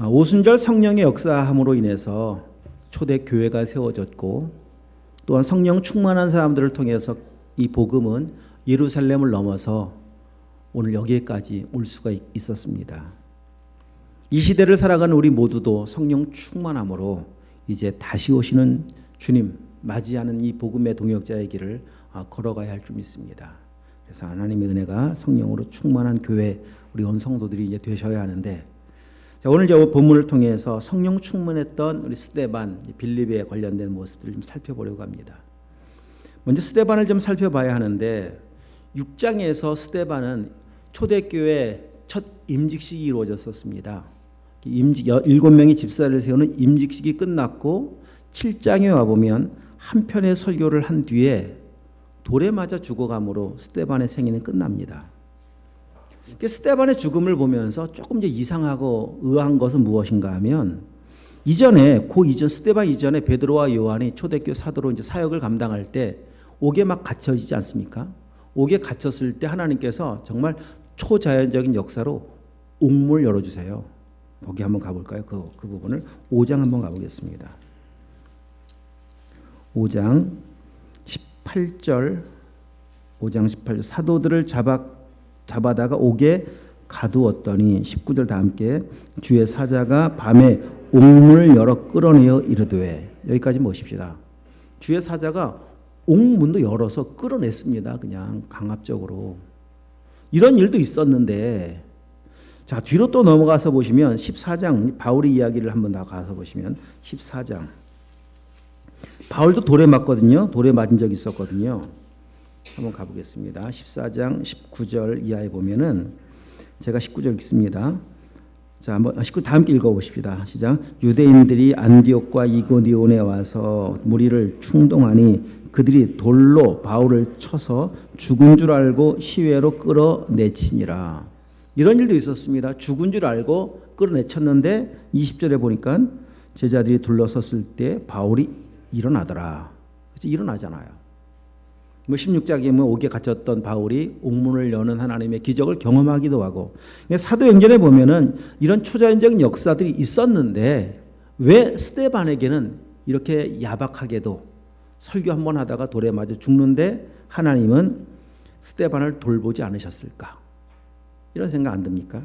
오순절 성령의 역사함으로 인해서 초대 교회가 세워졌고, 또한 성령 충만한 사람들을 통해서 이 복음은 예루살렘을 넘어서 오늘 여기에까지 올 수가 있었습니다. 이 시대를 살아가는 우리 모두도 성령 충만함으로 이제 다시 오시는 주님 맞이하는 이 복음의 동역자의 길을 걸어가야 할 줄 믿습니다. 그래서 하나님의 은혜가 성령으로 충만한 교회, 우리 온 성도들이 이제 되셔야 하는데, 자, 오늘 저 본문을 통해서 성령 충만했던 우리 스데반, 빌립에 관련된 모습들을 좀 살펴보려고 합니다. 먼저 스데반을 좀 살펴봐야 하는데, 6장에서 스데반은 초대교회 첫 임직식이 이루어졌었습니다. 7명의 집사를 세우는 임직식이 끝났고 7장에 와보면 한 편의 설교를 한 뒤에 돌에 맞아 죽어감으로 스데반의 생애는 끝납니다. 스데반의 죽음을 보면서 조금 이제 이상하고 의아한 것은 무엇인가 하면, 스데반 이전에 베드로와 요한이 초대교회 사도로 이제 사역을 감당할 때 옥에 막 갇혀지지 않습니까? 옥에 갇혔을 때 하나님께서 정말 초자연적인 역사로 옥문을 열어주세요. 거기 한번 가볼까요? 그 부분을 5장 한번 가보겠습니다. 5장 18절 사도들을 잡아다가 옥에 가두었더니 19절 다 함께 주의 사자가 밤에 옥문을 열어 끌어내어 이르되, 여기까지 보십시다. 주의 사자가 옥문도 열어서 끌어냈습니다. 그냥 강압적으로. 이런 일도 있었는데, 자, 뒤로 또 넘어가서 보시면 14장 바울의 이야기를 한번 더 가서 보시면 14장 바울도 돌에 맞거든요. 돌에 맞은 적이 있었거든요. 한번 가보겠습니다. 14장 19절 이하에 보면은, 제가 19절 읽습니다. 자, 한번 19 다 함께 읽어보십시다. 시작. 유대인들이 안디옥과 이고니온에 와서 무리를 충동하니 그들이 돌로 바울을 쳐서 죽은 줄 알고 시외로 끌어내치니라. 이런 일도 있었습니다. 죽은 줄 알고 끌어내쳤는데 20절에 보니까 제자들이 둘러섰을 때 바울이 일어나더라. 일어나잖아요. 16장에 보면 옥에 갇혔던 바울이 옥문을 여는 하나님의 기적을 경험하기도 하고, 사도행전에 보면은 이런 초자연적인 역사들이 있었는데 왜 스데반에게는 이렇게 야박하게도 설교 한번 하다가 돌에 맞아 죽는데 하나님은 스데반을 돌보지 않으셨을까? 이런 생각 안 듭니까?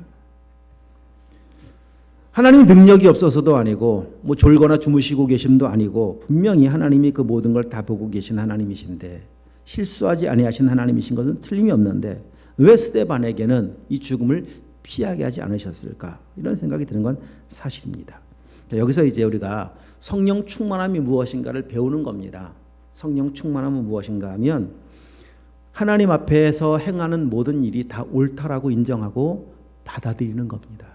하나님이 능력이 없어서도 아니고 뭐 졸거나 주무시고 계심도 아니고, 분명히 하나님이 그 모든 걸 다 보고 계신 하나님이신데, 실수하지 아니하신 하나님이신 것은 틀림이 없는데 왜 스데반에게는 이 죽음을 피하게 하지 않으셨을까? 이런 생각이 드는 건 사실입니다. 여기서 이제 우리가 성령 충만함이 무엇인가를 배우는 겁니다. 성령 충만함은 무엇인가 하면, 하나님 앞에서 행하는 모든 일이 다 옳다라고 인정하고 받아들이는 겁니다.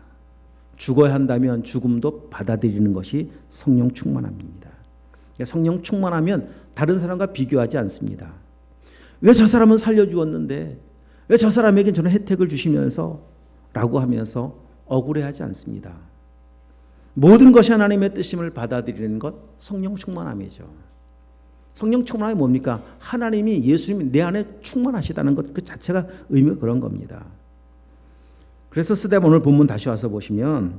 죽어야 한다면 죽음도 받아들이는 것이 성령 충만함입니다. 성령 충만하면 다른 사람과 비교하지 않습니다. 왜 저 사람은 살려주었는데 왜 저 사람에게 저는 혜택을 주시면서 라고 하면서 억울해하지 않습니다. 모든 것이 하나님의 뜻임을 받아들이는 것, 성령 충만함이죠. 성령 충만함이 뭡니까? 하나님이, 예수님이 내 안에 충만하시다는 것 그 자체가 의미가 그런 겁니다. 그래서 스데반, 오늘 본문 다시 와서 보시면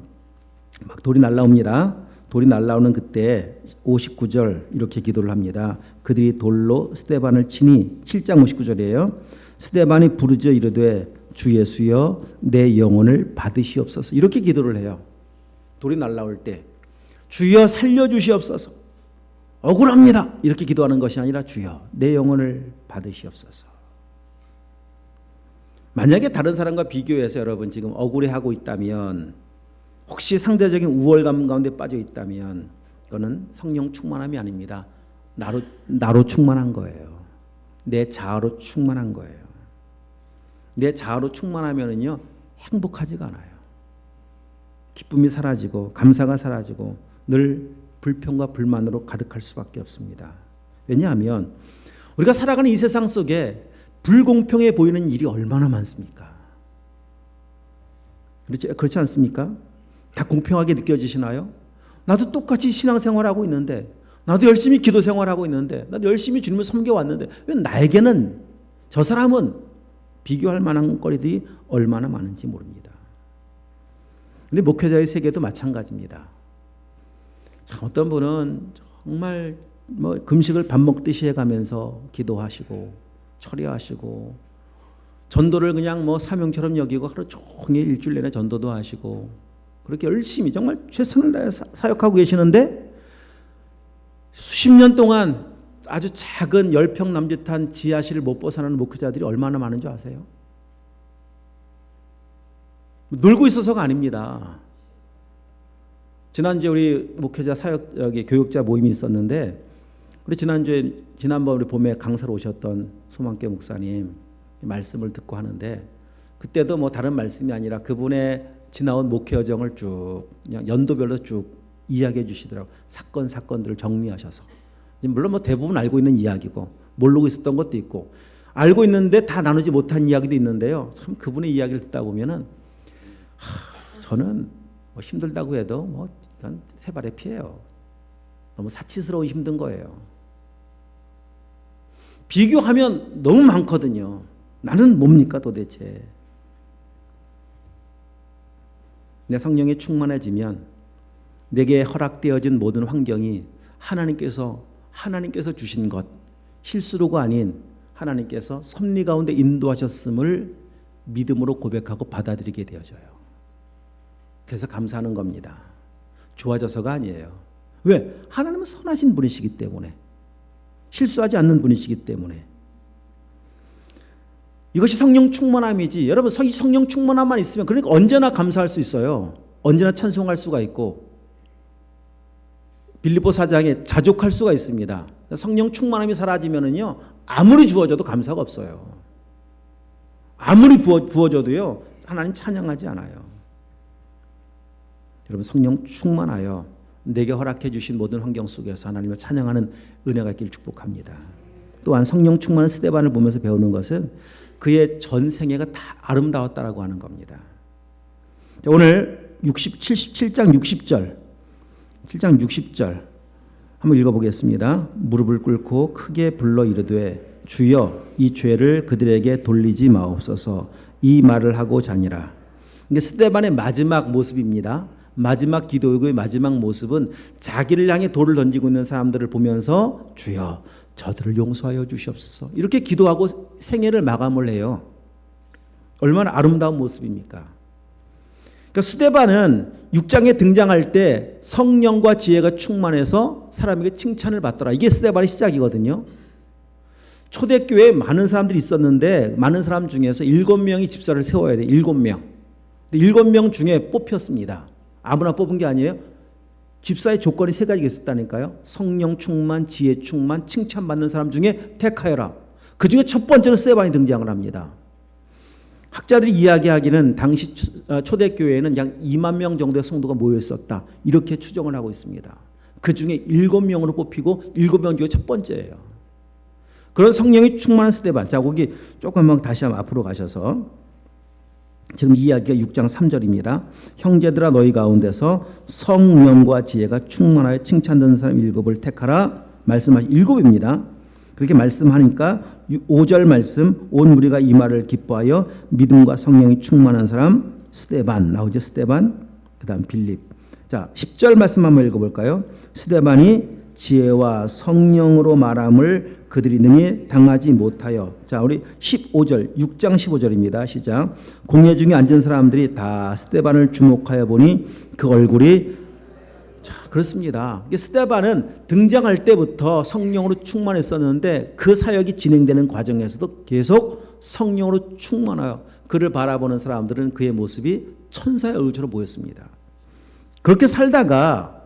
막 돌이 날라옵니다. 돌이 날라오는 그때 59절 이렇게 기도를 합니다. 그들이 돌로 스데반을 치니, 7장 59절이에요. 스데반이 부르짖어 이르되 주 예수여 내 영혼을 받으시옵소서. 이렇게 기도를 해요. 돌이 날라올 때 주여 살려주시옵소서, 억울합니다, 이렇게 기도하는 것이 아니라 주여 내 영혼을 받으시옵소서. 만약에 다른 사람과 비교해서 여러분 지금 억울해하고 있다면, 혹시 상대적인 우월감 가운데 빠져 있다면, 이거는 성령 충만함이 아닙니다. 나로 충만한 거예요. 내 자아로 충만한 거예요. 내 자아로 충만하면은요 행복하지가 않아요. 기쁨이 사라지고 감사가 사라지고 늘 불평과 불만으로 가득할 수밖에 없습니다. 왜냐하면 우리가 살아가는 이 세상 속에 불공평해 보이는 일이 얼마나 많습니까? 그렇지 않습니까? 다 공평하게 느껴지시나요? 나도 똑같이 신앙생활하고 있는데, 나도 열심히 기도생활하고 있는데, 나도 열심히 주님을 섬겨왔는데 왜 나에게는, 저 사람은 비교할 만한 거리들이 얼마나 많은지 모릅니다. 근데 목회자의 세계도 마찬가지입니다. 참 어떤 분은 정말 뭐 금식을 밥 먹듯이 해가면서 기도하시고 처리하시고 전도를 그냥 뭐 사명처럼 여기고 하루 종일 일주일 내내 전도도 하시고 그렇게 열심히 정말 최선을 다해 사역하고 계시는데 수십 년 동안 아주 작은 10평 남짓한 지하실을 못 벗어나는 목회자들이 얼마나 많은 줄 아세요? 놀고 있어서가 아닙니다. 지난주에 우리 목회자 사역 교육자 모임이 있었는데 우리 지난번 우리 봄에 강사로 오셨던 소망교 목사님 말씀을 듣고 하는데 그때도 뭐 다른 말씀이 아니라 그분의 지나온 목회 여정을 쭉 그냥 연도별로 쭉 이야기해 주시더라고요. 사건들을 정리하셔서. 물론 뭐 대부분 알고 있는 이야기고 모르고 있었던 것도 있고 알고 있는데 다 나누지 못한 이야기도 있는데요. 참 그분의 이야기를 듣다 보면은 저는 뭐 힘들다고 해도 뭐 세 발의 피해요. 너무 사치스러워 힘든 거예요. 비교하면 너무 많거든요. 나는 뭡니까 도대체. 내 성령이 충만해지면 내게 허락되어진 모든 환경이 하나님께서 주신 것, 실수로가 아닌 하나님께서 섭리 가운데 인도하셨음을 믿음으로 고백하고 받아들이게 되어져요. 그래서 감사하는 겁니다. 좋아져서가 아니에요. 왜? 하나님은 선하신 분이시기 때문에, 실수하지 않는 분이시기 때문에. 이것이 성령 충만함이지. 여러분 성령 충만함만 있으면 그러니까 언제나 감사할 수 있어요. 언제나 찬송할 수가 있고 빌립보 4장에 자족할 수가 있습니다. 성령 충만함이 사라지면은요 아무리 주어져도 감사가 없어요. 아무리 부어져도요 하나님 찬양하지 않아요. 여러분 성령 충만하여 내게 허락해 주신 모든 환경 속에서 하나님을 찬양하는 은혜가 있기를 축복합니다. 또한 성령 충만한 스데반을 보면서 배우는 것은 그의 전생애가 다 아름다웠다라고 하는 겁니다. 오늘 77장 60절 7장 60절 한번 읽어보겠습니다. 무릎을 꿇고 크게 불러 이르되 주여 이 죄를 그들에게 돌리지 마옵소서 이 말을 하고 자니라. 이게 스데반의 마지막 모습입니다. 마지막 기도의 마지막 모습은 자기를 향해 돌을 던지고 있는 사람들을 보면서 주여 저들을 용서하여 주시옵소서 이렇게 기도하고 생애를 마감을 해요. 얼마나 아름다운 모습입니까? 그러니까 스데반은 6장에 등장할 때 성령과 지혜가 충만해서 사람에게 칭찬을 받더라. 이게 스데반의 시작이거든요. 초대교회에 많은 사람들이 있었는데 많은 사람 중에서 7명이 집사를 세워야 돼요. 7명. 7명 중에 뽑혔습니다. 아무나 뽑은 게 아니에요. 집사의 조건이 3가지가 있었다니까요. 성령 충만, 지혜 충만, 칭찬받는 사람 중에 택하여라. 그 중에 첫 번째로 스데반이 등장을 합니다. 학자들이 이야기하기는 당시 초대교회에는 약 2만 명 정도의 성도가 모여 있었다. 이렇게 추정을 하고 있습니다. 그 중에 7명으로 뽑히고 7명 중에 첫 번째예요. 그런 성령이 충만한 스데반. 자, 거기 조금만 다시 한번 앞으로 가셔서 지금 이 이야기가 6장 3절입니다. 형제들아 너희 가운데서 성령과 지혜가 충만하여 칭찬받는 사람 7을 택하라. 말씀하신 7입니다. 그렇게 말씀하니까 5절 말씀 온 무리가 이 말을 기뻐하여 믿음과 성령이 충만한 사람 스데반 나오죠. 스데반 그 다음 빌립. 자 10절 말씀 한번 읽어볼까요? 스데반이 지혜와 성령으로 말함을 그들이 능히 당하지 못하여. 자 우리 15절 6장 15절입니다. 시작. 공회 중에 앉은 사람들이 다 스데반을 주목하여 보니 그 얼굴이 자 그렇습니다. 스데반은 등장할 때부터 성령으로 충만했었는데 그 사역이 진행되는 과정에서도 계속 성령으로 충만하여 그를 바라보는 사람들은 그의 모습이 천사의 얼굴처럼 보였습니다. 그렇게 살다가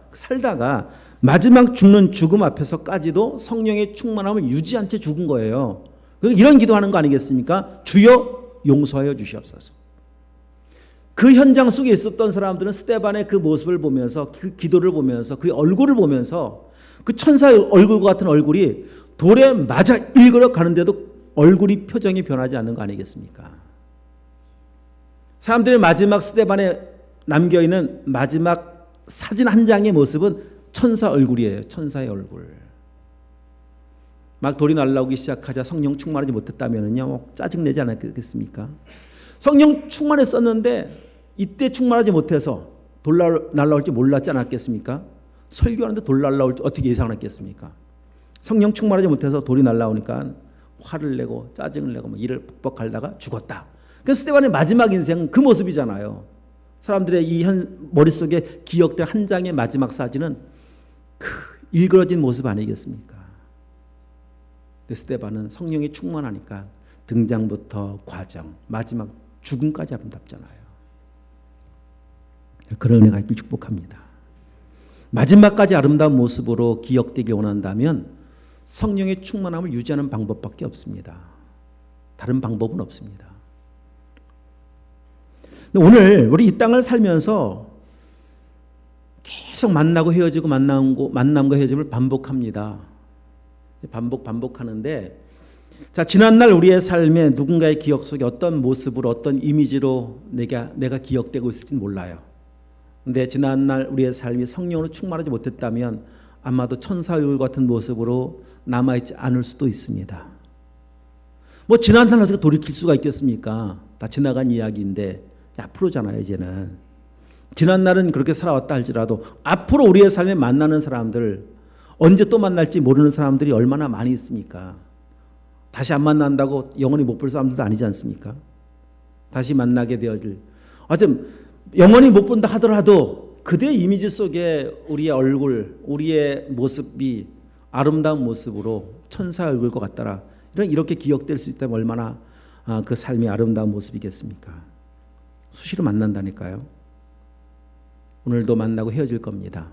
마지막 죽는 죽음 앞에서까지도 성령의 충만함을 유지한 채 죽은 거예요. 이런 기도하는 거 아니겠습니까? 주여 용서하여 주시옵소서. 그 현장 속에 있었던 사람들은 스데반의 그 모습을 보면서 그 기도를 보면서 그 얼굴을 보면서 그 천사의 얼굴과 같은 얼굴이 돌에 맞아 일그러 가는데도 얼굴이 표정이 변하지 않는 거 아니겠습니까? 사람들의 마지막 스데반에 남겨있는 마지막 사진 한 장의 모습은 천사 얼굴이에요. 천사의 얼굴. 막 돌이 날라오기 시작하자 성령 충만하지 못했다면요 짜증내지 않았겠습니까? 성령 충만했었는데 이때 충만하지 못해서 돌 날라올지 몰랐지 않았겠습니까? 설교하는데 돌 날라올지 어떻게 예상했겠습니까? 성령 충만하지 못해서 돌이 날라오니까 화를 내고 짜증을 내고 이를 벅벅 갈다가 죽었다. 그래서 스데반의 마지막 인생은 그 모습이잖아요. 사람들의 이 머릿속에 기억된 한 장의 마지막 사진은 그 일그러진 모습 아니겠습니까? 스데반은 성령이 충만하니까 등장부터 과정, 마지막 죽음까지 아름답잖아요. 그런 은혜가 있길 축복합니다. 마지막까지 아름다운 모습으로 기억되길 원한다면 성령의 충만함을 유지하는 방법밖에 없습니다. 다른 방법은 없습니다. 오늘 우리 이 땅을 살면서 계속 만나고 헤어지고 만남과 헤어짐을 반복합니다. 반복하는데, 자, 지난날 우리의 삶에 누군가의 기억 속에 어떤 모습으로 어떤 이미지로 내가 기억되고 있을지는 몰라요. 근데 지난날 우리의 삶이 성령으로 충만하지 못했다면 아마도 천사의 같은 모습으로 남아있지 않을 수도 있습니다. 뭐 지난날 어떻게 돌이킬 수가 있겠습니까? 다 지나간 이야기인데 앞으로잖아요. 이제는 지난날은 그렇게 살아왔다 할지라도 앞으로 우리의 삶에 만나는 사람들, 언제 또 만날지 모르는 사람들이 얼마나 많이 있습니까? 다시 안 만난다고 영원히 못 볼 사람들도 아니지 않습니까? 다시 만나게 되어질, 하여튼 영원히 못 본다 하더라도 그대의 이미지 속에 우리의 얼굴, 우리의 모습이 아름다운 모습으로 천사의 얼굴과 같더라, 이렇게 기억될 수 있다면 얼마나 그 삶이 아름다운 모습이겠습니까? 수시로 만난다니까요. 오늘도 만나고 헤어질 겁니다.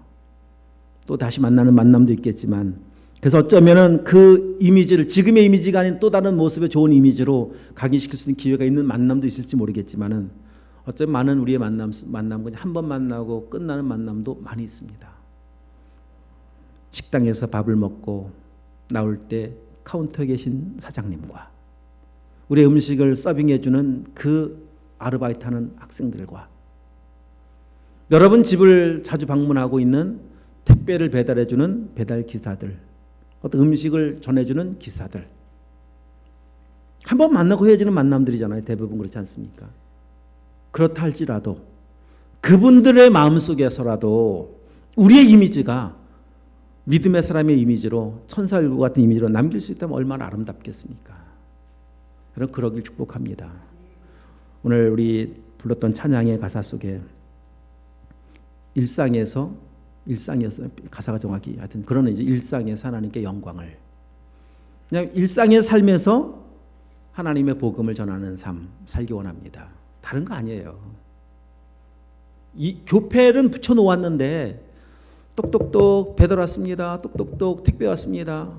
또 다시 만나는 만남도 있겠지만, 그래서 어쩌면은 그 이미지를 지금의 이미지가 아닌 또 다른 모습의 좋은 이미지로 각인시킬 수 있는 기회가 있는 만남도 있을지 모르겠지만은, 어쩌면 많은 우리의 만남 그냥 한 번 만나고 끝나는 만남도 많이 있습니다. 식당에서 밥을 먹고 나올 때 카운터에 계신 사장님과 우리의 음식을 서빙해주는 그 아르바이트하는 학생들과 여러분 집을 자주 방문하고 있는 택배를 배달해주는 배달 기사들, 어떤 음식을 전해주는 기사들, 한 번 만나고 헤어지는 만남들이잖아요. 대부분 그렇지 않습니까? 그렇다 할지라도 그분들의 마음속에서라도 우리의 이미지가 믿음의 사람의 이미지로, 천사 얼굴 같은 이미지로 남길 수 있다면 얼마나 아름답겠습니까? 여러분, 그러길 축복합니다. 오늘 우리 불렀던 찬양의 가사 속에 일상에서 가사가 정확히 하여튼 그런 이제 일상에서 하나님께 영광을, 그냥 일상의 삶에서 하나님의 복음을 전하는 삶 살기 원합니다. 다른 거 아니에요. 이 교패는 붙여놓았는데 똑똑똑 배달 왔습니다. 똑똑똑 택배 왔습니다.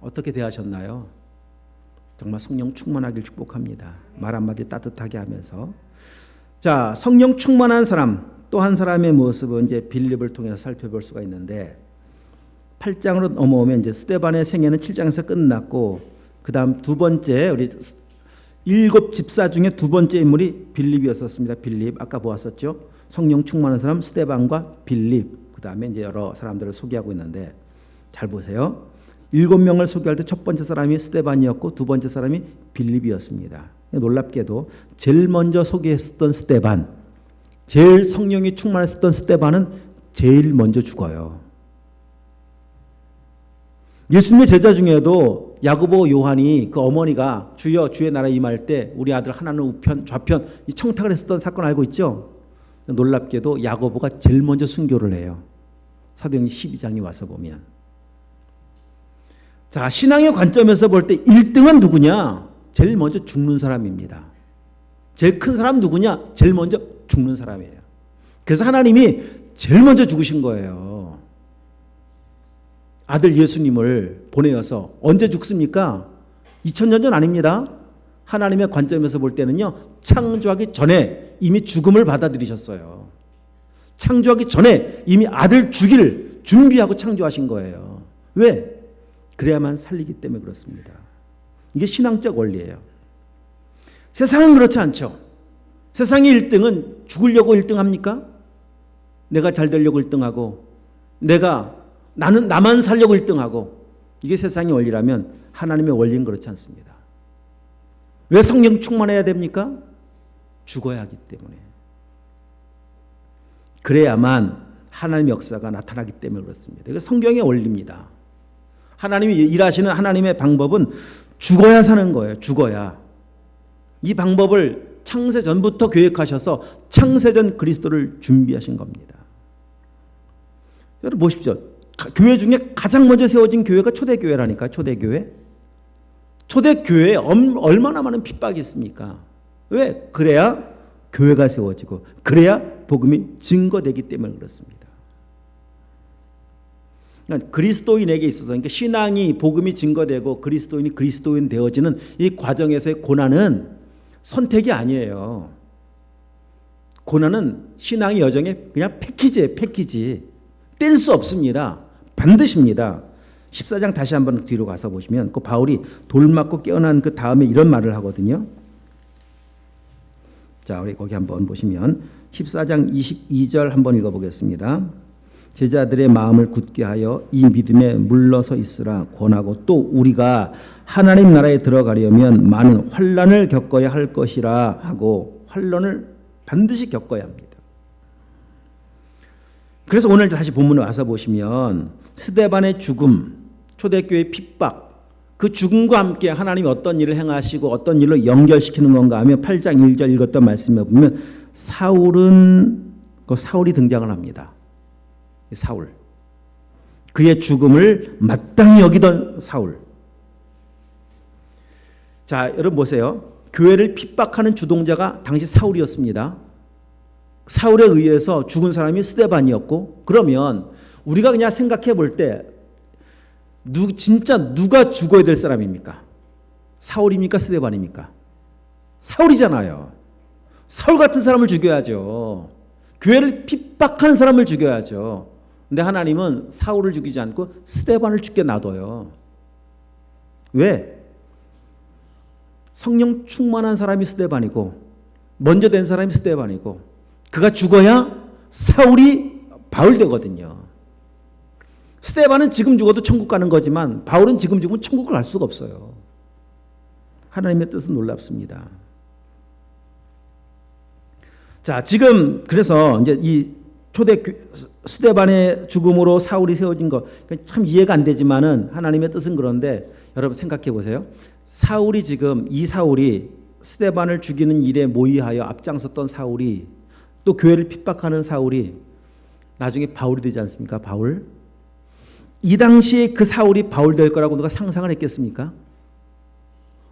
어떻게 대하셨나요? 정말 성령 충만하길 축복합니다. 말 한마디 따뜻하게 하면서, 자, 성령 충만한 사람 또 한 사람의 모습은 이제 빌립을 통해서 살펴볼 수가 있는데, 8장으로 넘어오면 이제 스데반의 생애는 7장에서 끝났고, 그 다음 두 번째, 우리 7 집사 중에 두 번째 인물이 빌립이었었습니다. 빌립, 아까 보았었죠. 성령 충만한 사람 스데반과 빌립, 그 다음에 이제 여러 사람들을 소개하고 있는데, 잘 보세요. 7명을 소개할 때 첫 번째 사람이 스데반이었고 두 번째 사람이 빌립이었습니다. 놀랍게도 제일 먼저 소개했었던 스데반, 제일 성령이 충만했었던 스데반은 제일 먼저 죽어요. 예수님의 제자 중에도 야고보, 요한이 그 어머니가 주여 주의 나라 임할 때 우리 아들 하나는 우편 좌편 이 청탁을 했었던 사건 알고 있죠? 놀랍게도 야고보가 제일 먼저 순교를 해요. 사도행전 12장에 와서 보면, 자, 신앙의 관점에서 볼 때 1등은 누구냐? 제일 먼저 죽는 사람입니다. 제일 큰 사람 누구냐? 제일 먼저 죽는 사람이에요. 그래서 하나님이 제일 먼저 죽으신 거예요. 아들 예수님을 보내어서. 언제 죽습니까? 2000년 전 아닙니다. 하나님의 관점에서 볼 때는요, 창조하기 전에 이미 죽음을 받아들이셨어요. 창조하기 전에 이미 아들 죽일 준비하고 창조하신 거예요. 왜? 그래야만 살리기 때문에 그렇습니다. 이게 신앙적 원리예요. 세상은 그렇지 않죠. 세상의 1등은 죽으려고 1등 합니까? 내가 잘 되려고 1등하고, 나는 나만 살려고 1등하고, 이게 세상의 원리라면 하나님의 원리는 그렇지 않습니다. 왜 성령 충만해야 됩니까? 죽어야 하기 때문에. 그래야만 하나님의 역사가 나타나기 때문에 그렇습니다. 이거 성경의 원리입니다. 하나님이 일하시는 하나님의 방법은 죽어야 사는 거예요. 죽어야. 이 방법을 창세전부터 계획하셔서 창세전 그리스도를 준비하신 겁니다. 여러분 보십시오. 교회 중에 가장 먼저 세워진 교회가 초대교회라니까. 초대교회. 초대교회에 얼마나 많은 핍박이 있습니까? 왜? 그래야 교회가 세워지고 그래야 복음이 증거되기 때문에 그렇습니다. 그러니까 그리스도인에게 있어서 그러니까 신앙이 복음이 증거되고 그리스도인이 그리스도인 되어지는 이 과정에서의 고난은 선택이 아니에요. 고난은 신앙의 여정의 그냥 패키지예요. 패키지. 뗄 수 없습니다. 반드시입니다. 14장 다시 한번 뒤로 가서 보시면 그 바울이 돌 맞고 깨어난 그 다음에 이런 말을 하거든요. 자, 우리 거기 한번 보시면 14장 22절 한번 읽어보겠습니다. 제자들의 마음을 굳게 하여 이 믿음에 물러서 있으라 권하고 또 우리가 하나님 나라에 들어가려면 많은 환난을 겪어야 할 것이라 하고 환난을 반드시 겪어야 합니다. 그래서 오늘 다시 본문에 와서 보시면 스데반의 죽음, 초대교회의 핍박, 그 죽음과 함께 하나님이 어떤 일을 행하시고 어떤 일로 연결시키는 건가 하면 8장 1절 읽었던 말씀에 보면 사울이 등장을 합니다. 사울. 그의 죽음을 마땅히 여기던 사울. 자, 여러분 보세요. 교회를 핍박하는 주동자가 당시 사울이었습니다. 사울에 의해서 죽은 사람이 스데반이었고, 그러면 우리가 그냥 생각해 볼 때 진짜 누가 죽어야 될 사람입니까? 사울입니까? 스데반입니까? 사울이잖아요. 사울 같은 사람을 죽여야죠. 교회를 핍박하는 사람을 죽여야죠. 근데 하나님은 사울을 죽이지 않고 스데반을 죽게 놔둬요. 왜? 성령 충만한 사람이 스데반이고 먼저 된 사람이 스데반이고 그가 죽어야 사울이 바울 되거든요. 스데반은 지금 죽어도 천국 가는 거지만 바울은 지금 죽으면 천국을 갈 수가 없어요. 하나님의 뜻은 놀랍습니다. 자, 지금 그래서 이제 이 초대 스데반의 죽음으로 사울이 세워진 거 참 이해가 안 되지만은 하나님의 뜻은 그런데 여러분 생각해 보세요. 이 사울이 스데반을 죽이는 일에 모의하여 앞장섰던 사울이 또 교회를 핍박하는 사울이 나중에 바울이 되지 않습니까? 바울. 이 당시에 그 사울이 바울 될 거라고 누가 상상을 했겠습니까?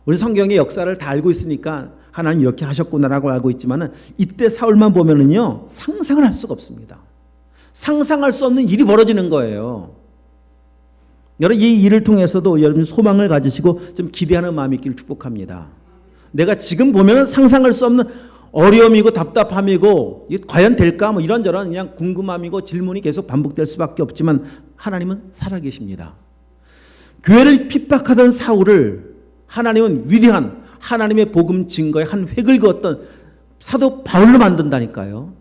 우리 성경의 역사를 다 알고 있으니까 하나님 이렇게 하셨구나라고 알고 있지만은 이때 사울만 보면은요 상상을 할 수가 없습니다. 상상할 수 없는 일이 벌어지는 거예요. 여러분 이 일을 통해서도 여러분 소망을 가지시고 좀 기대하는 마음이 있기를 축복합니다. 내가 지금 보면은 상상할 수 없는 어려움이고 답답함이고 과연 될까 뭐 이런저런 그냥 궁금함이고 질문이 계속 반복될 수밖에 없지만 하나님은 살아계십니다. 교회를 핍박하던 사울을 하나님은 위대한 하나님의 복음 증거의 한 획을 그었던 사도 바울로 만든다니까요.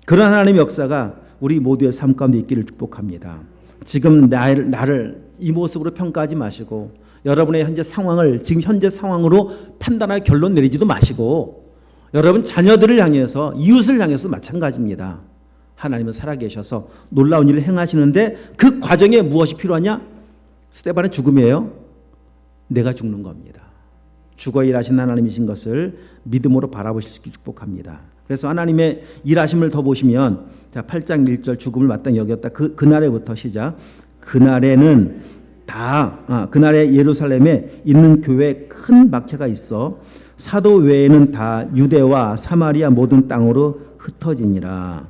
그런 하나님의 역사가 우리 모두의 삶 가운데 있기를 축복합니다. 지금 나를 이 모습으로 평가하지 마시고 여러분의 현재 상황을 지금 현재 상황으로 판단하여 결론 내리지도 마시고 여러분 자녀들을 향해서 이웃을 향해서 마찬가지입니다. 하나님은 살아계셔서 놀라운 일을 행하시는데 그 과정에 무엇이 필요하냐? 스데반의 죽음이에요. 내가 죽는 겁니다. 죽어 일하신 하나님이신 것을 믿음으로 바라보실 수 있게 축복합니다. 그래서 하나님의 일하심을 더 보시면 자 8장 1절 죽음을 마땅히 여겼다. 그날에부터 시작. 그날에는 그날에 예루살렘에 있는 교회에 큰 박해가 있어 사도 외에는 다 유대와 사마리아 모든 땅으로 흩어지니라.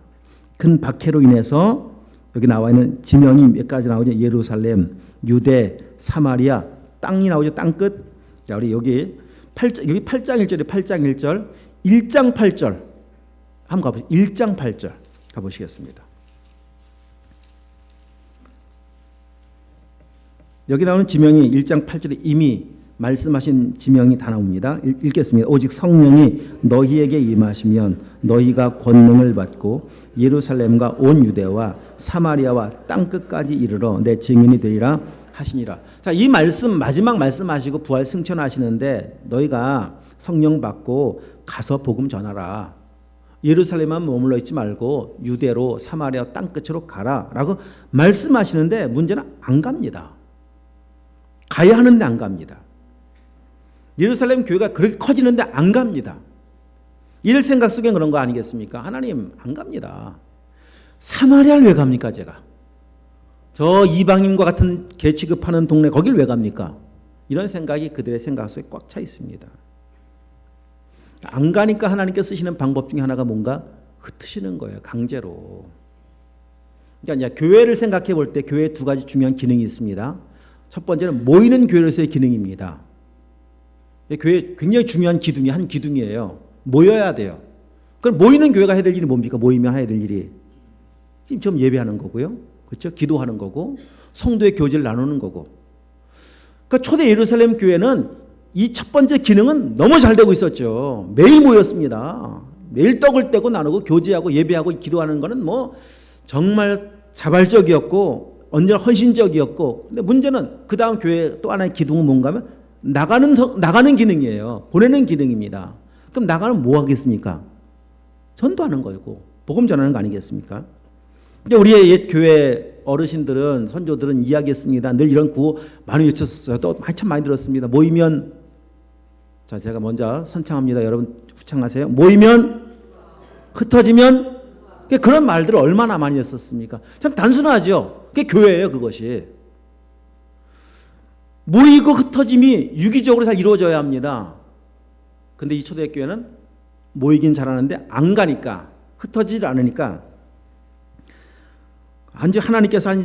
큰 박해로 인해서 여기 나와 있는 지명이 몇 가지 나오죠. 예루살렘, 유대, 사마리아, 땅이 나오죠. 땅끝. 자, 우리 여기 8장 1절에 8장 1절, 1장 8절 한번 가보시죠. 1장 8절 가보시겠습니다. 여기 나오는 지명이 1장 8절에 이미 말씀하신 지명이 다 나옵니다. 읽겠습니다. 오직 성령이 너희에게 임하시면 너희가 권능을 받고 예루살렘과 온 유대와 사마리아와 땅끝까지 이르러 내 증인이 되리라 하시니라. 자, 이 말씀 마지막 말씀하시고 부활 승천하시는데 너희가 성령 받고 가서 복음 전하라. 예루살렘만 머물러 있지 말고 유대로 사마리아 땅끝으로 가라라고 말씀하시는데 문제는 안 갑니다. 가야 하는데 안 갑니다. 예루살렘 교회가 그렇게 커지는데 안 갑니다. 이들 생각 속에 그런 거 아니겠습니까? 하나님 안 갑니다. 사마리아를 왜 갑니까 제가? 저 이방인과 같은 개 취급하는 동네 거길 왜 갑니까? 이런 생각이 그들의 생각 속에 꽉 차 있습니다. 안 가니까 하나님께 쓰시는 방법 중에 하나가 뭔가 흩으시는 거예요. 강제로. 그러니까 이제 교회를 생각해 볼 때 교회에 두 가지 중요한 기능이 있습니다. 첫 번째는 모이는 교회로서의 기능입니다. 교회 굉장히 중요한 기둥이 한 기둥이에요. 모여야 돼요. 그럼 모이는 교회가 해야 될 일이 뭡니까? 모이면 해야 될 일이 지금 좀 예배하는 거고요. 그렇죠? 기도하는 거고 성도의 교제를 나누는 거고. 그러니까 초대 예루살렘 교회는 이 첫 번째 기능은 너무 잘 되고 있었죠. 매일 모였습니다. 매일 떡을 떼고 나누고 교제하고 예배하고 기도하는 거는 뭐 정말 자발적이었고 언제나 헌신적이었고. 근데 문제는 그 다음 교회 또 하나의 기둥은 뭔가 하면 나가는 기능이에요. 보내는 기능입니다. 그럼 나가면 뭐 하겠습니까? 전도하는 거고 복음 전하는 거 아니겠습니까? 근데 우리의 옛 교회 어르신들은 선조들은 이야기했습니다. 늘 이런 구호 많이 외쳤었어요. 또 한참 많이 들었습니다. 모이면 자 제가 먼저 선창합니다. 여러분 후창하세요. 모이면 흩어지면 그런 말들을 얼마나 많이 했었습니까? 참 단순하죠. 그게 교회예요. 그것이. 모이고 흩어짐이 유기적으로 잘 이루어져야 합니다. 근데 이 초대교회는 모이긴 잘하는데 안 가니까 흩어지질 않으니까 완전 하나님께서 한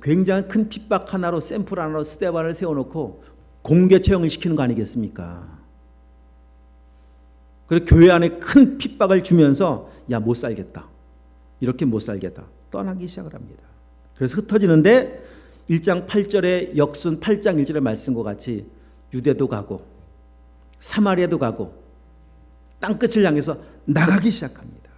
굉장히 큰 핍박 하나로 샘플 하나로 스데반을 세워놓고 공개 채용을 시키는 거 아니겠습니까? 그래서 교회 안에 큰 핍박을 주면서 야 못 살겠다. 이렇게 못 살겠다. 떠나기 시작을 합니다. 그래서 흩어지는데 1장 8절의 역순 8장 1절의 말씀과 같이 유대도 가고 사마리아도 가고 땅끝을 향해서 나가기 시작합니다.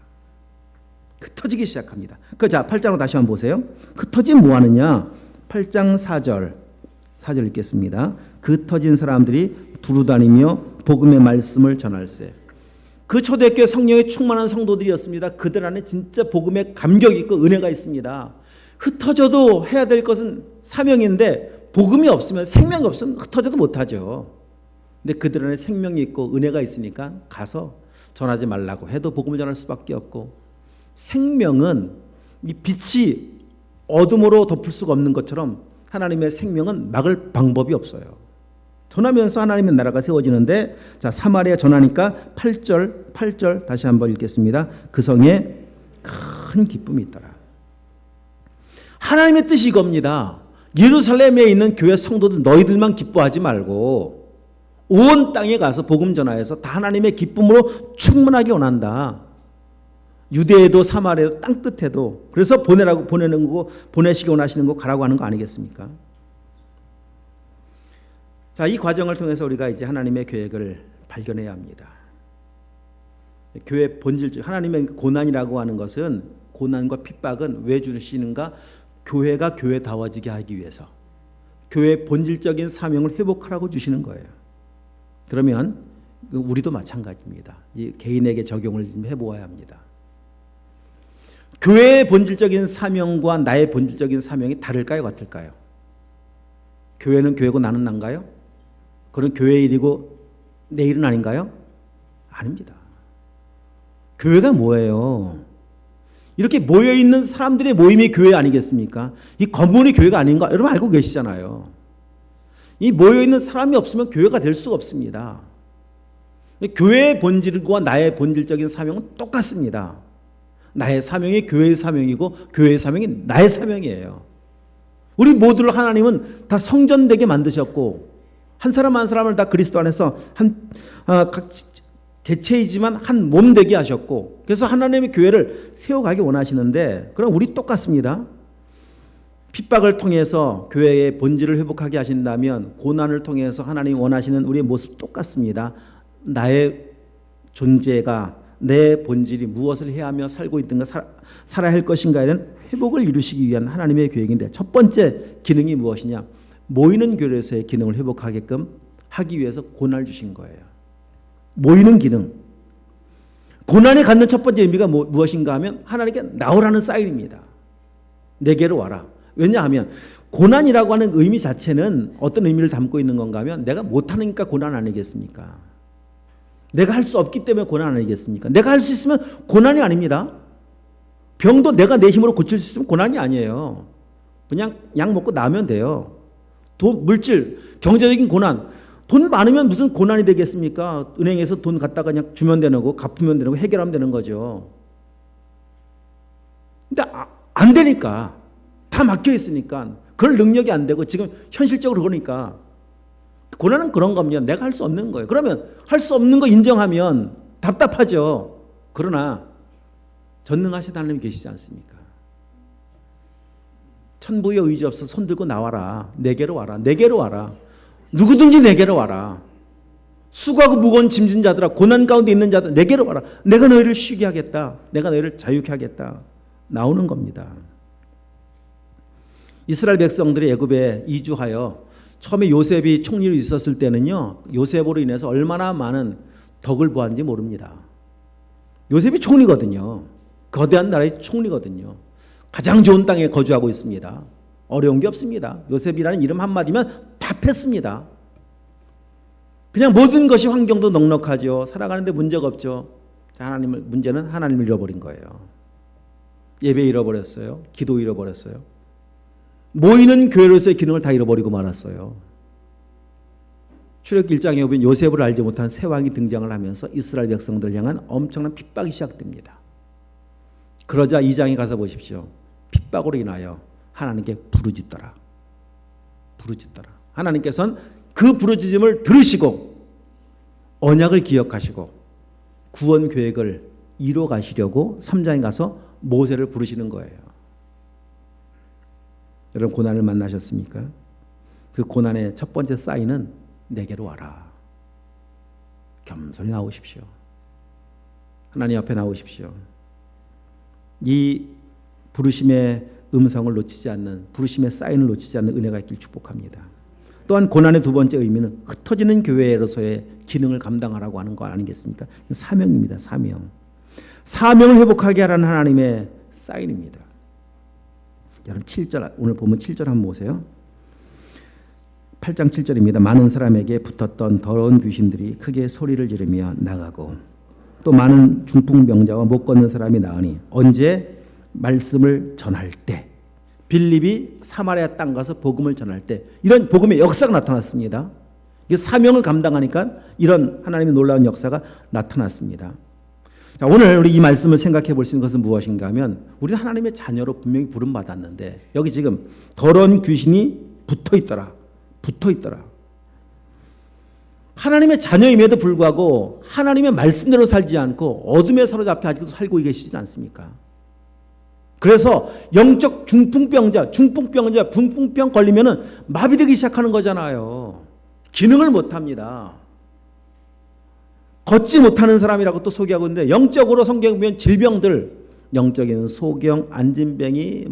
흩어지기 시작합니다. 자 8장으로 다시 한번 보세요. 흩어지면 뭐하느냐. 8장 4절 읽겠습니다. 그 흩어진 사람들이 두루다니며 복음의 말씀을 전할세. 그 초대교회 성령에 충만한 성도들이었습니다. 그들 안에 진짜 복음의 감격이 있고 은혜가 있습니다. 흩어져도 해야 될 것은 사명인데 복음이 없으면 생명이 없으면 흩어져도 못하죠. 근데 그들 안에 생명이 있고 은혜가 있으니까 가서 전하지 말라고 해도 복음을 전할 수밖에 없고 생명은 이 빛이 어둠으로 덮을 수가 없는 것처럼 하나님의 생명은 막을 방법이 없어요. 전하면서 하나님의 나라가 세워지는데 자 사마리아 전하니까 8절 다시 한번 읽겠습니다. 그 성에 큰 기쁨이 있더라. 하나님의 뜻이 이겁니다. 예루살렘에 있는 교회 성도들 너희들만 기뻐하지 말고 온 땅에 가서 복음 전하여서 다 하나님의 기쁨으로 충만하게 원한다. 유대에도 사마리아에도 땅끝에도. 그래서 보내는 거고 보내시기 원하시는 거 가라고 하는 거 아니겠습니까? 자, 이 과정을 통해서 우리가 이제 하나님의 계획을 발견해야 합니다. 교회 본질적 하나님의 고난이라고 하는 것은 고난과 핍박은 왜 주시는가? 교회가 교회다워지게 하기 위해서 교회의 본질적인 사명을 회복하라고 주시는 거예요. 그러면 우리도 마찬가지입니다. 개인에게 적용을 해보아야 합니다. 교회의 본질적인 사명과 나의 본질적인 사명이 다를까요? 같을까요? 교회는 교회고 나는 난가요? 그건 교회의 일이고 내 일은 아닌가요? 아닙니다. 교회가 뭐예요? 이렇게 모여있는 사람들의 모임이 교회 아니겠습니까? 이 건물이 교회가 아닌가? 여러분 알고 계시잖아요. 이 모여있는 사람이 없으면 교회가 될 수가 없습니다. 교회의 본질과 나의 본질적인 사명은 똑같습니다. 나의 사명이 교회의 사명이고 교회의 사명이 나의 사명이에요. 우리 모두를 하나님은 다 성전되게 만드셨고 한 사람 한 사람을 다 그리스도 안에서 각 개체이지만 한 몸 되게 하셨고 그래서 하나님의 교회를 세워가기 원하시는데 그럼 우리 똑같습니다. 핍박을 통해서 교회의 본질을 회복하게 하신다면 고난을 통해서 하나님이 원하시는 우리의 모습 똑같습니다. 나의 존재가 내 본질이 무엇을 해야 하며 살고 있든가 살아야 할 것인가에 대한 회복을 이루시기 위한 하나님의 계획인데 첫 번째 기능이 무엇이냐? 모이는 교회에서의 기능을 회복하게끔 하기 위해서 고난을 주신 거예요. 모이는 기능. 고난이 갖는 첫 번째 의미가 무엇인가 하면 하나님께 나오라는 사인입니다. 내게로 와라. 왜냐하면 고난이라고 하는 의미 자체는 어떤 의미를 담고 있는 건가 하면 내가 못하니까 고난 아니겠습니까? 내가 할 수 없기 때문에 고난 아니겠습니까? 내가 할 수 있으면 고난이 아닙니다. 병도 내가 내 힘으로 고칠 수 있으면 고난이 아니에요. 그냥 약 먹고 나면 돼요. 물질, 경제적인 고난. 돈 많으면 무슨 고난이 되겠습니까? 은행에서 돈 갖다가 그냥 주면 되는 거, 갚으면 되는 거, 해결하면 되는 거죠. 근데 안 되니까. 다 막혀 있으니까. 그럴 능력이 안 되고 지금 현실적으로 그러니까. 고난은 그런 겁니다. 내가 할 수 없는 거예요. 그러면 할 수 없는 거 인정하면 답답하죠. 그러나 전능하신 하나님 계시지 않습니까? 천부의 의지 없어 손 들고 나와라. 내게로 와라. 내게로 와라. 누구든지 내게로 와라. 수고하고 무거운 짐진 자들아, 고난 가운데 있는 자들 내게로 와라. 내가 너희를 쉬게 하겠다. 내가 너희를 자유케 하겠다. 나오는 겁니다. 이스라엘 백성들이 애굽에 이주하여 처음에 요셉이 총리로 있었을 때는요, 요셉으로 인해서 얼마나 많은 덕을 보았는지 모릅니다. 요셉이 총리거든요. 거대한 나라의 총리거든요. 가장 좋은 땅에 거주하고 있습니다. 어려운 게 없습니다. 요셉이라는 이름 한마디면 다 팼습니다. 그냥 모든 것이 환경도 넉넉하죠. 살아가는데 문제가 없죠. 문제는 하나님을 잃어버린 거예요. 예배 잃어버렸어요. 기도 잃어버렸어요. 모이는 교회로서의 기능을 다 잃어버리고 말았어요. 출애굽기 1장에 보면 요셉을 알지 못한 새 왕이 등장을 하면서 이스라엘 백성들 향한 엄청난 핍박이 시작됩니다. 그러자 2장에 가서 보십시오. 핍박으로 인하여 하나님께 부르짖더라. 부르짖더라. 하나님께서는 그 부르짖음을 들으시고 언약을 기억하시고 구원 계획을 이뤄 가시려고 3장에 가서 모세를 부르시는 거예요. 여러분 고난을 만나셨습니까? 그 고난의 첫 번째 사인은 내게로 와라. 겸손히 나오십시오. 하나님 앞에 나오십시오. 이 부르심의 음성을 놓치지 않는, 부르심의 사인을 놓치지 않는 은혜가 있길 축복합니다. 또한 고난의 두 번째 의미는 흩어지는 교회로서의 기능을 감당하라고 하는 거 아니겠습니까? 사명입니다. 사명. 사명을 회복하게 하라는 하나님의 사인입니다. 여러분 7절, 오늘 보면 7절 한번 보세요. 8장 7절입니다. 많은 사람에게 붙었던 더러운 귀신들이 크게 소리를 지르며 나가고 또 많은 중풍병자와 못 걷는 사람이 나으니 언제 말씀을 전할 때, 빌립이 사마리아 땅 가서 복음을 전할 때 이런 복음의 역사가 나타났습니다. 사명을 감당하니까 이런 하나님의 놀라운 역사가 나타났습니다. 자, 오늘 우리 이 말씀을 생각해 볼 수 있는 것은 무엇인가 하면 우리는 하나님의 자녀로 분명히 부름받았는데 여기 지금 더러운 귀신이 붙어있더라. 붙어있더라. 하나님의 자녀임에도 불구하고 하나님의 말씀대로 살지 않고 어둠에 사로잡혀 아직도 살고 계시지 않습니까? 그래서 영적 중풍병자, 중풍병 걸리면은 마비되기 시작하는 거잖아요. 기능을 못합니다. 걷지 못하는 사람이라고 또 소개하고 있는데 영적으로 성경에 보면 질병들, 영적인 소경, 안진병이,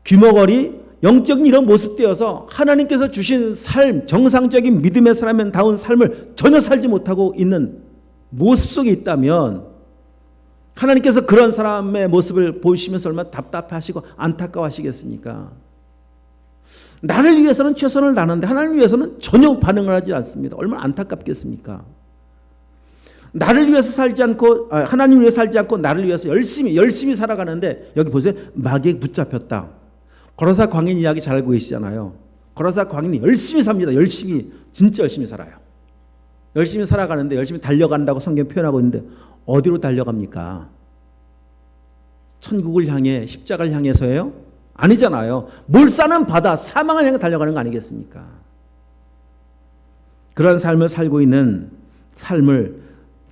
귀머거리, 영적인 이런 모습되어서 하나님께서 주신 삶, 정상적인 믿음의 사람다운 삶을 전혀 살지 못하고 있는 모습 속에 있다면 하나님께서 그런 사람의 모습을 보시면서 얼마나 답답하시고 안타까워하시겠습니까? 나를 위해서는 최선을 다하는데 하나님을 위해서는 전혀 반응을 하지 않습니다. 얼마나 안타깝겠습니까? 나를 위해서 살지 않고, 하나님을 위해서 살지 않고 나를 위해서 열심히 살아가는데 여기 보세요. 마귀에 붙잡혔다. 거라사 광인 이야기 잘 알고 계시잖아요. 거라사 광인이 열심히 삽니다. 열심히, 진짜 열심히 살아요. 열심히 살아가는데 열심히 달려간다고 성경 표현하고 있는데 어디로 달려갑니까? 천국을 향해, 십자가를 향해서예요? 아니잖아요. 몰사는 바다, 사망을 향해 달려가는 거 아니겠습니까? 그런 삶을 살고 있는 삶을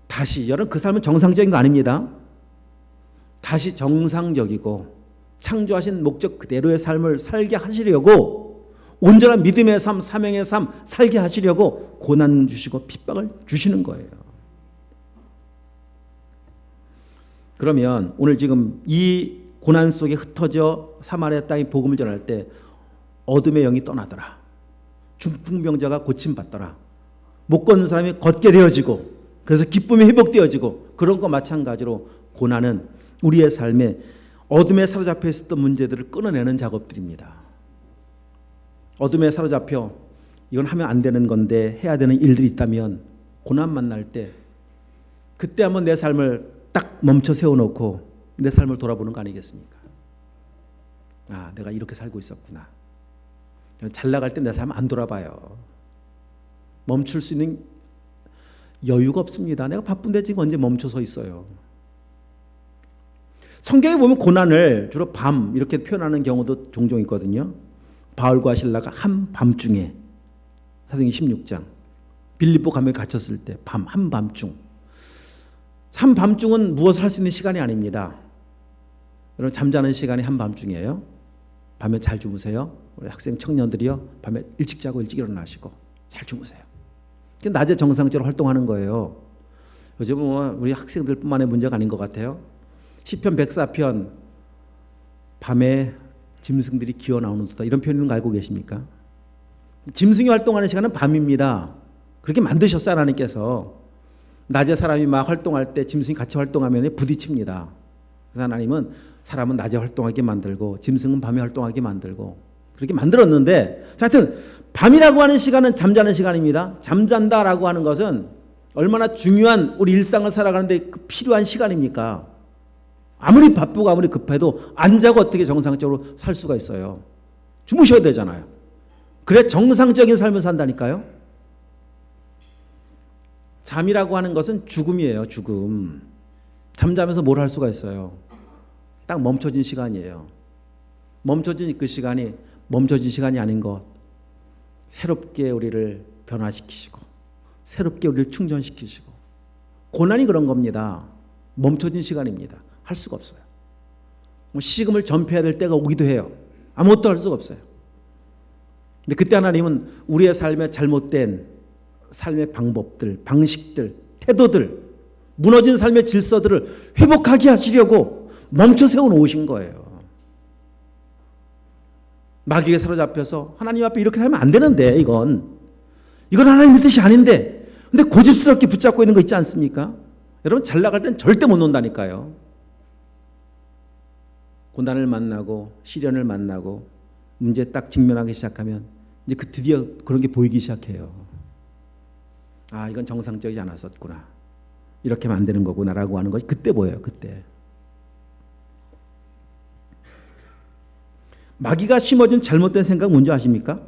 다시, 여러분 그 삶은 정상적인 거 아닙니다. 다시 정상적이고 창조하신 목적 그대로의 삶을 살게 하시려고 온전한 믿음의 삶, 사명의 삶 살게 하시려고 고난 주시고 핍박을 주시는 거예요. 그러면 오늘 지금 이 고난 속에 흩어져 사마리아 땅에 복음을 전할 때 어둠의 영이 떠나더라. 중풍병자가 고침받더라. 못 걷는 사람이 걷게 되어지고 그래서 기쁨이 회복되어지고 그런 거 마찬가지로 고난은 우리의 삶에 어둠에 사로잡혀 있었던 문제들을 끊어내는 작업들입니다. 어둠에 사로잡혀 이건 하면 안 되는 건데 해야 되는 일들이 있다면 고난 만날 때 그때 한번 내 삶을 딱 멈춰 세워놓고 내 삶을 돌아보는 거 아니겠습니까? 아, 내가 이렇게 살고 있었구나. 잘 나갈 때 내 삶 안 돌아봐요. 멈출 수 있는 여유가 없습니다. 내가 바쁜데 지금 언제 멈춰서 있어요. 성경에 보면 고난을 주로 밤 이렇게 표현하는 경우도 종종 있거든요. 바울과 실라가 한밤중에 사도행전 16장 빌립보 감옥에 갇혔을 때 한밤중. 한밤중은 무엇을 할 수 있는 시간이 아닙니다. 여러분 잠자는 시간이 한밤중이에요. 밤에 잘 주무세요. 우리 학생 청년들이요. 밤에 일찍 자고 일찍 일어나시고 잘 주무세요. 낮에 정상적으로 활동하는 거예요. 요즘은 뭐 우리 학생들뿐만의 문제가 아닌 것 같아요. 시편 104편 밤에 짐승들이 기어 나오는도다 이런 표현 있는 거 알고 계십니까? 짐승이 활동하는 시간은 밤입니다. 그렇게 만드셨어요 하나님께서. 낮에 사람이 막 활동할 때 짐승이 같이 활동하면 부딪힙니다. 그래서 하나님은 사람은 낮에 활동하게 만들고 짐승은 밤에 활동하게 만들고 그렇게 만들었는데 하여튼 밤이라고 하는 시간은 잠자는 시간입니다. 잠잔다라고 하는 것은 얼마나 중요한 우리 일상을 살아가는데 필요한 시간입니까? 아무리 바쁘고 아무리 급해도 안 자고 어떻게 정상적으로 살 수가 있어요. 주무셔야 되잖아요. 그래 정상적인 삶을 산다니까요. 잠이라고 하는 것은 죽음이에요. 죽음. 잠자면서 뭘 할 수가 있어요. 딱 멈춰진 시간이에요. 멈춰진 그 시간이 멈춰진 시간이 아닌 것. 새롭게 우리를 변화시키시고 새롭게 우리를 충전시키시고 고난이 그런 겁니다. 멈춰진 시간입니다. 할 수가 없어요. 식음을 전폐해야 될 때가 오기도 해요. 아무것도 할 수가 없어요. 근데 그때 하나님은 우리의 삶에 잘못된 삶의 방법들, 방식들, 태도들, 무너진 삶의 질서들을 회복하게 하시려고 멈춰 세워놓으신 거예요. 마귀에 사로잡혀서 하나님 앞에 이렇게 살면 안 되는데 이건 하나님의 뜻이 아닌데 근데 고집스럽게 붙잡고 있는 거 있지 않습니까? 여러분 잘 나갈 땐 절대 못 논다니까요. 고난을 만나고 시련을 만나고 문제에 딱 직면하기 시작하면 이제 드디어 그런 게 보이기 시작해요. 아, 이건 정상적이지 않았었구나. 이렇게 하면 안 되는 거구나라고 하는 것이 그때 보여요. 그때. 마귀가 심어준 잘못된 생각 뭔지 아십니까?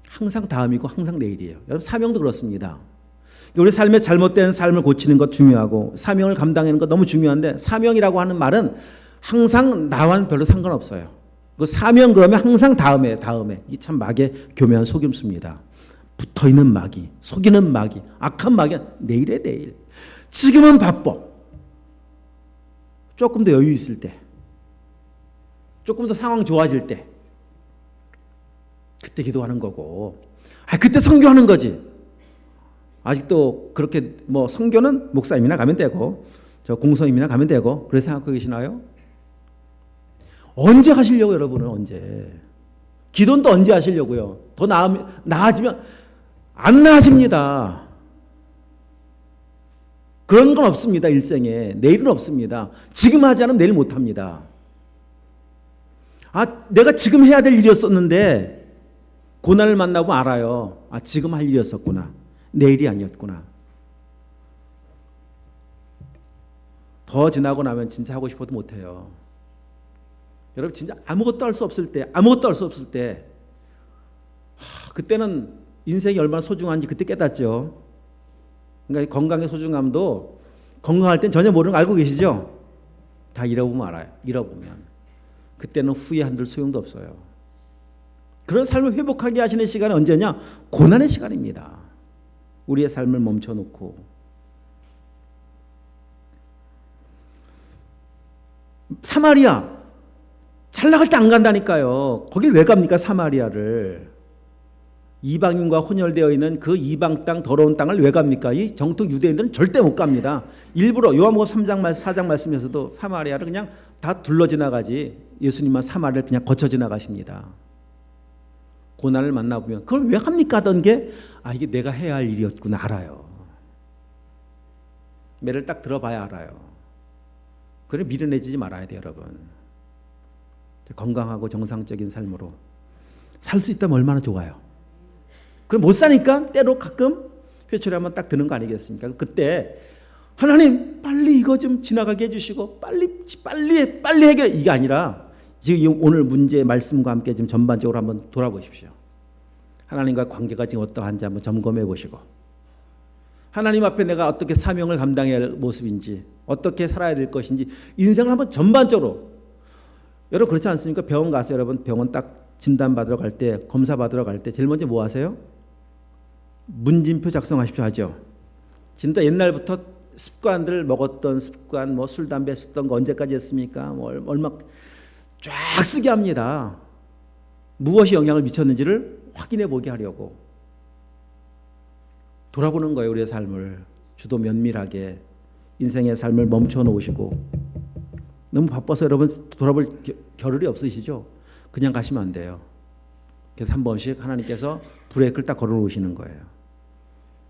항상 다음이고 항상 내일이에요. 여러분 사명도 그렇습니다. 우리 삶의 잘못된 삶을 고치는 것 중요하고 사명을 감당하는 것 너무 중요한데 사명이라고 하는 말은 항상 나와는 별로 상관없어요. 그 사명 그러면 항상 다음에 이 참 마귀의 교묘한 속임수입니다. 붙어있는 마귀, 속이는 마귀, 악한 마귀는 내일에 내일. 지금은 바빠. 조금 더 여유 있을 때, 조금 더 상황 좋아질 때 그때 기도하는 거고 그때 선교하는 거지. 아직도 그렇게 뭐 선교는 목사님이나 가면 되고 저 공성님이나 가면 되고 그렇게 생각하고 계시나요? 언제 하시려고 여러분은 언제? 기도는 또 언제 하시려고요? 더 나아지면 안 나아집니다. 그런 건 없습니다. 일생에. 내일은 없습니다. 지금 하지 않으면 내일 못합니다. 내가 지금 해야 될 일이었었는데 고난을 만나고 알아요. 지금 할 일이었었구나. 내일이 아니었구나. 더 지나고 나면 진짜 하고 싶어도 못해요. 여러분 진짜 아무것도 할 수 없을 때 그때는 인생이 얼마나 소중한지 그때 깨닫죠. 그러니까 건강의 소중함도 건강할 땐 전혀 모르는 거 알고 계시죠? 다 잃어보면 알아요. 잃어보면. 그때는 후회 한들 소용도 없어요. 그런 삶을 회복하게 하시는 시간이 언제냐? 고난의 시간입니다. 우리의 삶을 멈춰놓고. 사마리아 잘 나갈 때 안 간다니까요. 거길 왜 갑니까? 사마리아를. 이방인과 혼혈되어 있는 그 이방 땅 더러운 땅을 왜 갑니까? 이 정통 유대인들은 절대 못 갑니다. 일부러 요한복음 4장 말씀에서도 사마리아를 그냥 다 둘러 지나가지 예수님만 사마리아를 그냥 거쳐 지나가십니다. 고난을 만나보면 그걸 왜 합니까? 하던 게 이게 내가 해야 할 일이었구나 알아요. 매를 딱 들어봐야 알아요. 그래 미련해지지 말아야 돼요, 여러분. 건강하고 정상적인 삶으로 살 수 있다면 얼마나 좋아요. 그럼 못 사니까 때로 가끔 회초리 한번 딱 드는 거 아니겠습니까? 그때 하나님 빨리 이거 좀 지나가게 해주시고 빨리 해결, 이게 아니라 지금 오늘 문제 말씀과 함께 지금 전반적으로 한번 돌아보십시오. 하나님과 관계가 지금 어떠한지 한번 점검해 보시고, 하나님 앞에 내가 어떻게 사명을 감당해야 할 모습인지, 어떻게 살아야 될 것인지 인생을 한번 전반적으로. 여러분 그렇지 않습니까? 병원 가서 여러분 병원 딱 진단 받으러 갈 때, 검사 받으러 갈 때 제일 먼저 뭐 하세요? 문진표 작성하십시오 하죠. 진짜 옛날부터 습관들, 먹었던 습관, 뭐 술 담배 쓰던 거 언제까지 했습니까? 뭐 얼마 쫙 쓰게 합니다. 무엇이 영향을 미쳤는지를 확인해 보게 하려고 돌아보는 거예요. 우리의 삶을 주도 면밀하게 인생의 삶을 멈춰 놓으시고. 너무 바빠서 여러분 돌아볼 겨를이 없으시죠? 그냥 가시면 안 돼요. 그래서 한 번씩 하나님께서 브레이크를 딱 걸어 놓으시는 거예요.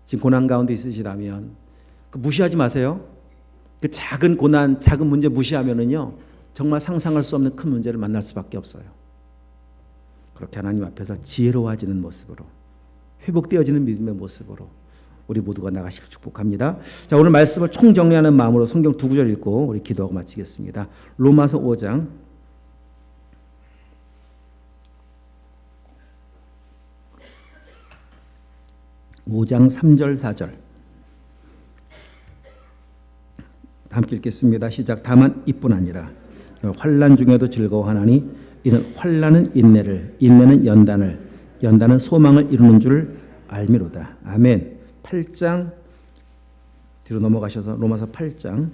지금 고난 가운데 있으시다면 무시하지 마세요. 그 작은 고난, 작은 문제 무시하면은요 정말 상상할 수 없는 큰 문제를 만날 수밖에 없어요. 그렇게 하나님 앞에서 지혜로워지는 모습으로, 회복되어지는 믿음의 모습으로 우리 모두가 나가시길 축복합니다. 자, 오늘 말씀을 총정리하는 마음으로 성경 두 구절 읽고 우리 기도하고 마치겠습니다. 로마서 5장 3절 4절 함께 읽겠습니다. 시작. 다만 이뿐 아니라 환난 중에도 즐거워하나니 이는 환난은 인내를, 인내는 연단을, 연단은 소망을 이루는 줄 알미로다. 아멘. 8장 뒤로 넘어가셔서 로마서 8장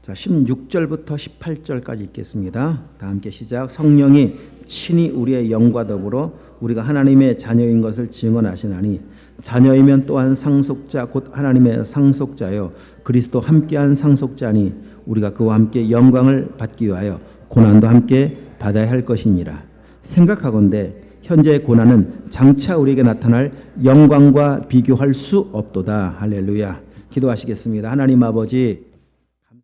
자 16절부터 18절까지 읽겠습니다. 다 함께 시작. 성령이 친히 우리의 영과 더불어 우리가 하나님의 자녀인 것을 증언하시나니 자녀이면 또한 상속자 곧 하나님의 상속자요 그리스도 함께한 상속자니 우리가 그와 함께 영광을 받기 위하여 고난도 함께 받아야 할 것이니라. 생각하건대 현재의 고난은 장차 우리에게 나타날 영광과 비교할 수 없도다. 할렐루야. 기도하시겠습니다. 하나님 아버지,